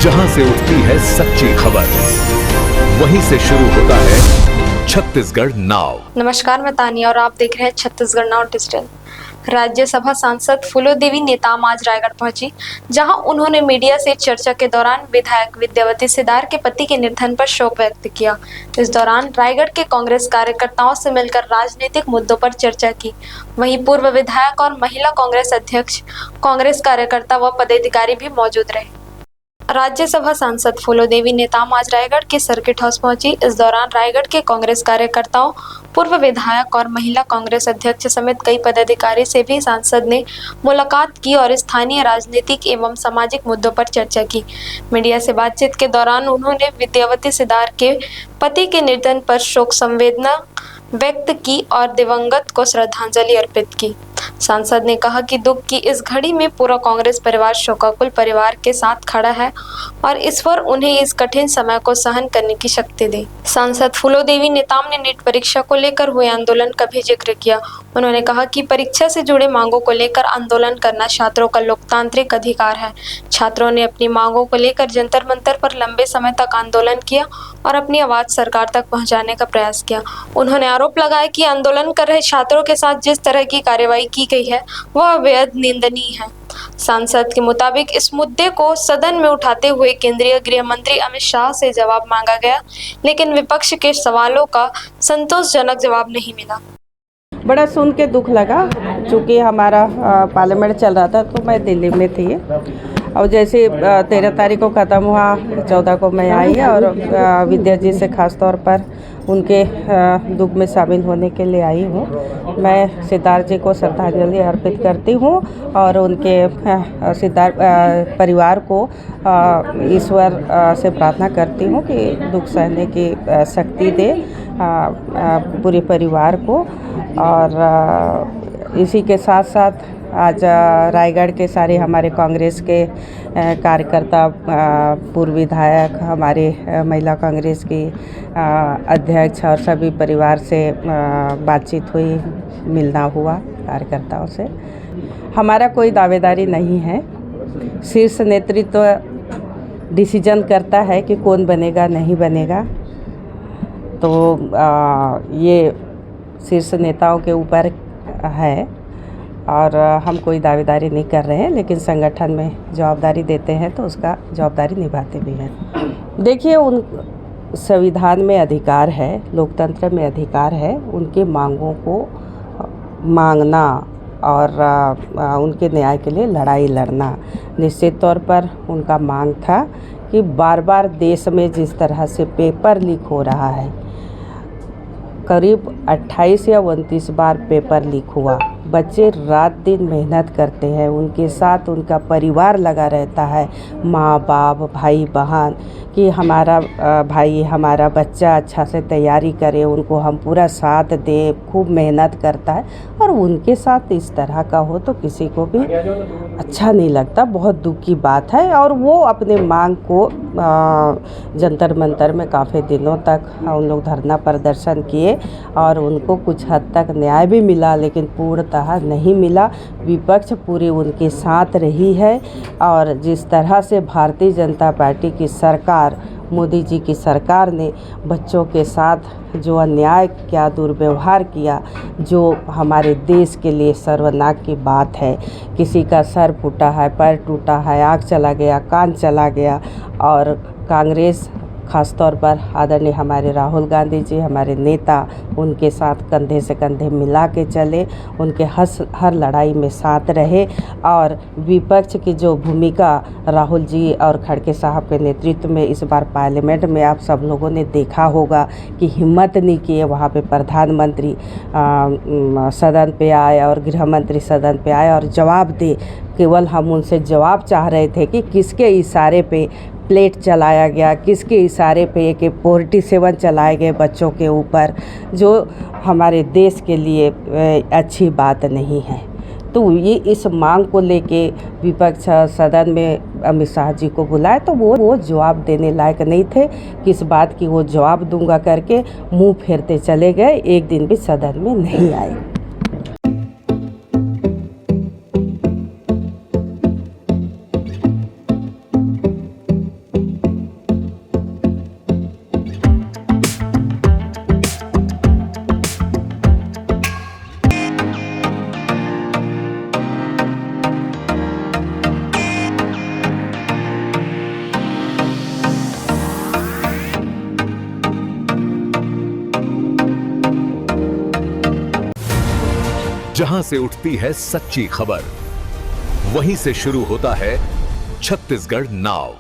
जहां से उठती है सच्ची खबर, वहीं से शुरू होता है छत्तीसगढ़ नाउ। नमस्कार, मैं तानिया और आप देख रहे हैं छत्तीसगढ़ नाउ डिजिटल। राज्यसभा सांसद फूलोदेवी नेताम आज रायगढ़ पहुंची, जहां उन्होंने मीडिया से चर्चा के दौरान विधायक विद्यावती सिदार के पति के निधन पर शोक व्यक्त किया। इस दौरान रायगढ़ के कांग्रेस कार्यकर्ताओं से मिलकर राजनीतिक मुद्दों पर चर्चा की। वहीं पूर्व विधायक और महिला कांग्रेस अध्यक्ष, कांग्रेस कार्यकर्ता व पदाधिकारी भी मौजूद रहे। राज्यसभा सांसद फूलोदेवी नेताम आज रायगढ़ के सर्किट हाउस पहुंची। इस दौरान रायगढ़ के कांग्रेस कार्यकर्ताओं, पूर्व विधायक और महिला कांग्रेस अध्यक्ष समेत कई पदाधिकारी से भी सांसद ने मुलाकात की और स्थानीय राजनीतिक एवं सामाजिक मुद्दों पर चर्चा की। मीडिया से बातचीत के दौरान उन्होंने विद्यावती सिदार के पति के निधन पर शोक संवेदना व्यक्त की और दिवंगत को श्रद्धांजलि अर्पित की। सांसद ने कहा कि दुख की इस घड़ी में पूरा कांग्रेस परिवार शोकाकुल परिवार के साथ खड़ा है और ईश्वर उन्हें इस कठिन समय को सहन करने की शक्ति दे। सांसद फूलोदेवी नेताम ने नीट परीक्षा को लेकर हुए आंदोलन का भी जिक्र किया। उन्होंने कहा कि परीक्षा से जुड़े मांगों को लेकर आंदोलन करना छात्रों का लोकतांत्रिक अधिकार है। छात्रों ने अपनी मांगों को लेकर जंतर मंतर पर लंबे समय तक आंदोलन किया और अपनी आवाज सरकार तक पहुंचाने का प्रयास किया। उन्होंने आरोप लगाया कि आंदोलन कर रहे छात्रों के साथ जिस तरह की कार्रवाई की गई है वह बेहद निंदनीय है। सांसद के मुताबिक इस मुद्दे को सदन में उठाते हुए केंद्रीय गृह मंत्री अमित शाह से जवाब मांगा गया, लेकिन विपक्ष के सवालों का संतोषजनक जवाब नहीं मिला। बड़ा सुन के दुख लगा, चूँकि हमारा पार्लियामेंट चल रहा था तो मैं दिल्ली में थी और जैसे 13 तारीख को ख़त्म हुआ, 14 को मैं आई और विद्या जी से ख़ास तौर पर उनके दुख में शामिल होने के लिए आई हूँ। मैं सिद्धार जी को श्रद्धांजलि अर्पित करती हूँ और उनके सिद्धार परिवार को ईश्वर से प्रार्थना करती हूँ कि दुख सहने की शक्ति दे पूरे परिवार को। और इसी के साथ साथ आज रायगढ़ के सारे हमारे कांग्रेस के कार्यकर्ता, पूर्व विधायक, हमारे महिला कांग्रेस की अध्यक्ष और सभी परिवार से बातचीत हुई, मिलना हुआ कार्यकर्ताओं से। हमारा कोई दावेदारी नहीं है, शीर्ष नेतृत्व डिसीजन करता है कि कौन बनेगा नहीं बनेगा, तो ये शीर्ष नेताओं के ऊपर है और हम कोई दावेदारी नहीं कर रहे हैं, लेकिन संगठन में जवाबदारी देते हैं तो उसका जवाबदारी निभाते भी हैं। देखिए, उन संविधान में अधिकार है, लोकतंत्र में अधिकार है उनके मांगों को मांगना और उनके न्याय के लिए लड़ाई लड़ना। निश्चित तौर पर उनका मांग था कि बार बार देश में जिस तरह से पेपर लीक हो रहा है, करीब 28 या 29 बार पेपर लीक हुआ। बच्चे रात दिन मेहनत करते हैं, उनके साथ उनका परिवार लगा रहता है, माँ बाप, भाई बहन, कि हमारा भाई, हमारा बच्चा अच्छा से तैयारी करे, उनको हम पूरा साथ दें, खूब मेहनत करता है और उनके साथ इस तरह का हो तो किसी को भी अच्छा नहीं लगता। बहुत दुख की बात है। और वो अपने मांग को जंतर मंतर में काफ़ी दिनों तक उन लोग धरना प्रदर्शन किए और उनको कुछ हद तक न्याय भी मिला, लेकिन पूर्णतः नहीं मिला। विपक्ष पूरी उनके साथ रही है और जिस तरह से भारतीय जनता पार्टी की सरकार, मोदी जी की सरकार ने बच्चों के साथ जो अन्याय किया, दुर्व्यवहार किया, जो हमारे देश के लिए सर्वनाक की बात है। किसी का सर फूटा है, पैर टूटा है, आँख चला गया, कान चला गया। और कांग्रेस ख़ास तौर पर आदरणीय हमारे राहुल गांधी जी, हमारे नेता, उनके साथ कंधे से कंधे मिला के चले, उनके हर लड़ाई में साथ रहे। और विपक्ष की जो भूमिका राहुल जी और खड़गे साहब के नेतृत्व में इस बार पार्लियामेंट में आप सब लोगों ने देखा होगा कि हिम्मत नहीं किए, वहाँ पे प्रधानमंत्री सदन पे आए और गृह मंत्री सदन पे आए और जवाब दे। केवल हम उनसे जवाब चाह रहे थे कि किसके इशारे पे प्लेट चलाया गया, किसके इशारे पे AK-47 चलाए गए बच्चों के ऊपर, जो हमारे देश के लिए अच्छी बात नहीं है। तो ये इस मांग को लेके विपक्ष सदन में अमित शाह जी को बुलाए तो वो जवाब देने लायक नहीं थे। किस बात की वो जवाब दूंगा करके मुंह फेरते चले गए, एक दिन भी सदन में नहीं आए। जहां से उठती है सच्ची खबर, वहीं से शुरू होता है छत्तीसगढ़ नाव।